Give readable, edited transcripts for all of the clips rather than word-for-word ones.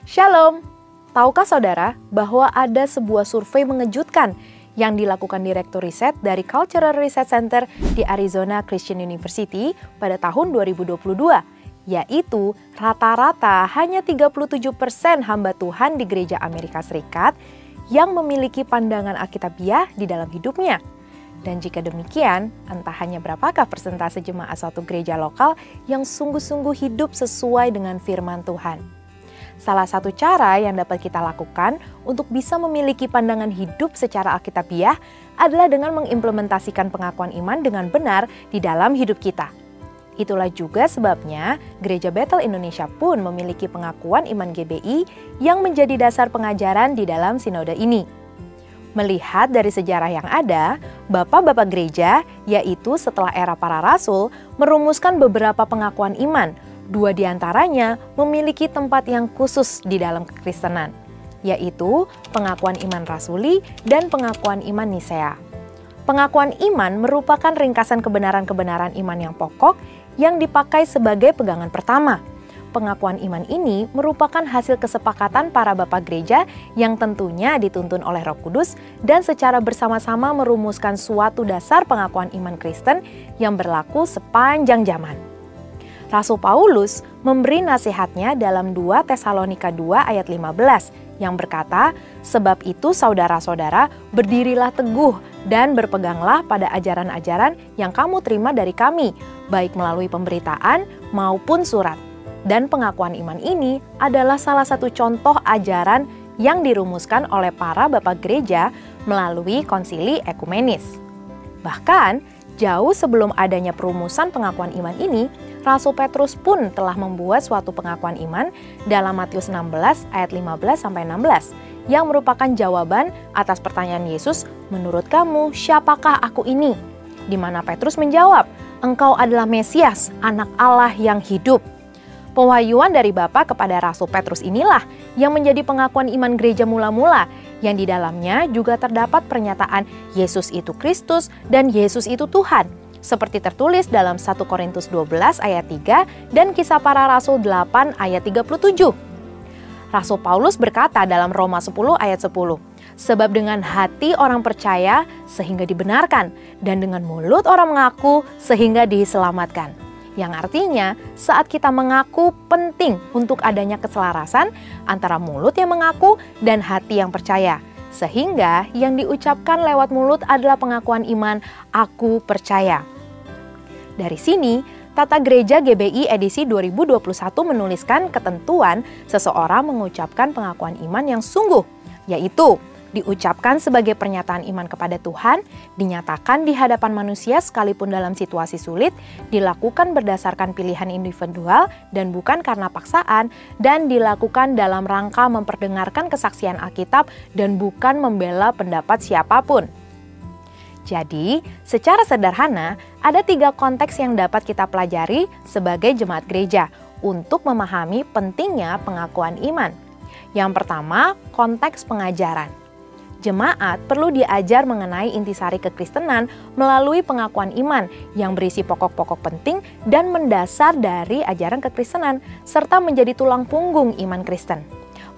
Shalom! Tahukah saudara bahwa ada sebuah survei mengejutkan yang dilakukan Direktur Riset dari Cultural Research Center di Arizona Christian University pada tahun 2022, yaitu rata-rata hanya 37% hamba Tuhan di gereja Amerika Serikat yang memiliki pandangan Alkitabiah di dalam hidupnya. Dan jika demikian, entah hanya berapakah persentase jemaat suatu gereja lokal yang sungguh-sungguh hidup sesuai dengan firman Tuhan. Salah satu cara yang dapat kita lakukan untuk bisa memiliki pandangan hidup secara Alkitabiah adalah dengan mengimplementasikan pengakuan iman dengan benar di dalam hidup kita. Itulah juga sebabnya Gereja Bethel Indonesia pun memiliki pengakuan iman GBI yang menjadi dasar pengajaran di dalam sinode ini. Melihat dari sejarah yang ada, bapak-bapak gereja, yaitu setelah era para rasul, merumuskan beberapa pengakuan iman. Dua di antaranya memiliki tempat yang khusus di dalam kekristenan, yaitu pengakuan iman rasuli dan pengakuan iman Nisea. Pengakuan iman merupakan ringkasan kebenaran-kebenaran iman yang pokok yang dipakai sebagai pegangan pertama. Pengakuan iman ini merupakan hasil kesepakatan para bapak gereja yang tentunya dituntun oleh Roh Kudus dan secara bersama-sama merumuskan suatu dasar pengakuan iman Kristen yang berlaku sepanjang zaman. Rasul Paulus memberi nasihatnya dalam 2 Tesalonika 2 ayat 15 yang berkata, "Sebab itu saudara-saudara, berdirilah teguh dan berpeganglah pada ajaran-ajaran yang kamu terima dari kami, baik melalui pemberitaan maupun surat." Dan pengakuan iman ini adalah salah satu contoh ajaran yang dirumuskan oleh para bapak gereja melalui konsili ekumenis. Bahkan, jauh sebelum adanya perumusan pengakuan iman ini, Rasul Petrus pun telah membuat suatu pengakuan iman dalam Matius 16 ayat 15-16 yang merupakan jawaban atas pertanyaan Yesus, "Menurut kamu, siapakah aku ini?" Di mana Petrus menjawab, "Engkau adalah Mesias, anak Allah yang hidup." Pewahyuan dari Bapa kepada Rasul Petrus inilah yang menjadi pengakuan iman gereja mula-mula, yang di dalamnya juga terdapat pernyataan Yesus itu Kristus dan Yesus itu Tuhan, seperti tertulis dalam 1 Korintus 12 ayat 3 dan Kisah Para Rasul 8 ayat 37. Rasul Paulus berkata dalam Roma 10 ayat 10, "Sebab dengan hati orang percaya sehingga dibenarkan, dan dengan mulut orang mengaku sehingga diselamatkan." Yang artinya, saat kita mengaku penting untuk adanya keselarasan antara mulut yang mengaku dan hati yang percaya. Sehingga yang diucapkan lewat mulut adalah pengakuan iman, "Aku percaya." Dari sini, Tata Gereja GBI edisi 2021 menuliskan ketentuan seseorang mengucapkan pengakuan iman yang sungguh, yaitu diucapkan sebagai pernyataan iman kepada Tuhan, dinyatakan di hadapan manusia sekalipun dalam situasi sulit, dilakukan berdasarkan pilihan individual dan bukan karena paksaan, dan dilakukan dalam rangka memperdengarkan kesaksian Alkitab dan bukan membela pendapat siapapun. Jadi, secara sederhana, ada 3 konteks yang dapat kita pelajari sebagai jemaat gereja untuk memahami pentingnya pengakuan iman. Yang pertama, konteks pengajaran. Jemaat perlu diajar mengenai intisari kekristenan melalui pengakuan iman yang berisi pokok-pokok penting dan mendasar dari ajaran kekristenan, serta menjadi tulang punggung iman Kristen.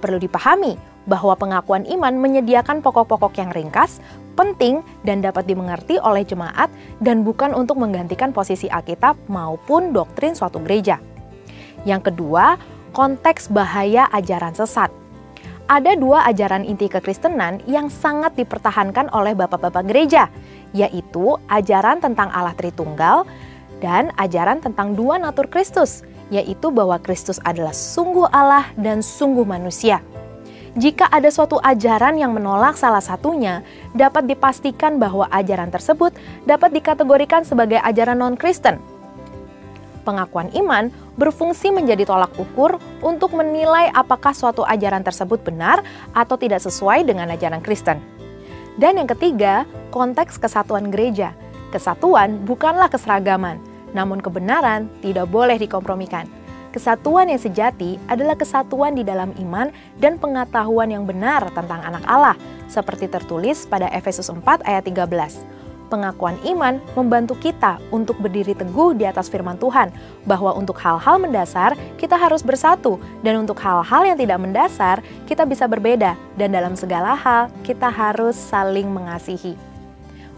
Perlu dipahami bahwa pengakuan iman menyediakan pokok-pokok yang ringkas, penting, dan dapat dimengerti oleh jemaat dan bukan untuk menggantikan posisi Alkitab maupun doktrin suatu gereja. Yang kedua, konteks bahaya ajaran sesat. Ada 2 ajaran inti kekristenan yang sangat dipertahankan oleh bapak-bapak gereja, yaitu ajaran tentang Allah Tritunggal dan ajaran tentang 2 natur Kristus, yaitu bahwa Kristus adalah sungguh Allah dan sungguh manusia. Jika ada suatu ajaran yang menolak salah satunya, dapat dipastikan bahwa ajaran tersebut dapat dikategorikan sebagai ajaran non-Kristen. Pengakuan iman berfungsi menjadi tolak ukur untuk menilai apakah suatu ajaran tersebut benar atau tidak sesuai dengan ajaran Kristen. Dan yang ketiga, konteks kesatuan gereja. Kesatuan bukanlah keseragaman, namun kebenaran tidak boleh dikompromikan. Kesatuan yang sejati adalah kesatuan di dalam iman dan pengetahuan yang benar tentang anak Allah, seperti tertulis pada Efesus 4 ayat 13. Pengakuan iman membantu kita untuk berdiri teguh di atas firman Tuhan, bahwa untuk hal-hal mendasar kita harus bersatu, dan untuk hal-hal yang tidak mendasar kita bisa berbeda, dan dalam segala hal kita harus saling mengasihi.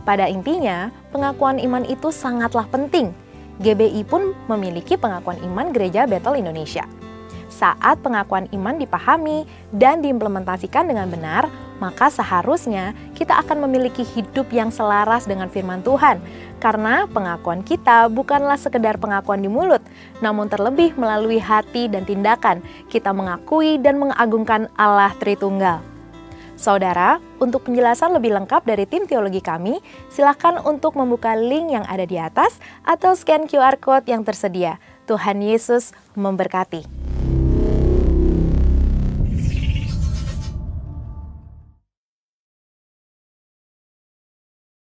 Pada intinya, pengakuan iman itu sangatlah penting. GBI pun memiliki pengakuan iman Gereja Bethel Indonesia. Saat pengakuan iman dipahami dan diimplementasikan dengan benar, maka seharusnya kita akan memiliki hidup yang selaras dengan firman Tuhan. Karena pengakuan kita bukanlah sekedar pengakuan di mulut, namun terlebih melalui hati dan tindakan, kita mengakui dan mengagungkan Allah Tritunggal. Saudara, untuk penjelasan lebih lengkap dari tim teologi kami, silakan untuk membuka link yang ada di atas atau scan QR Code yang tersedia. Tuhan Yesus memberkati.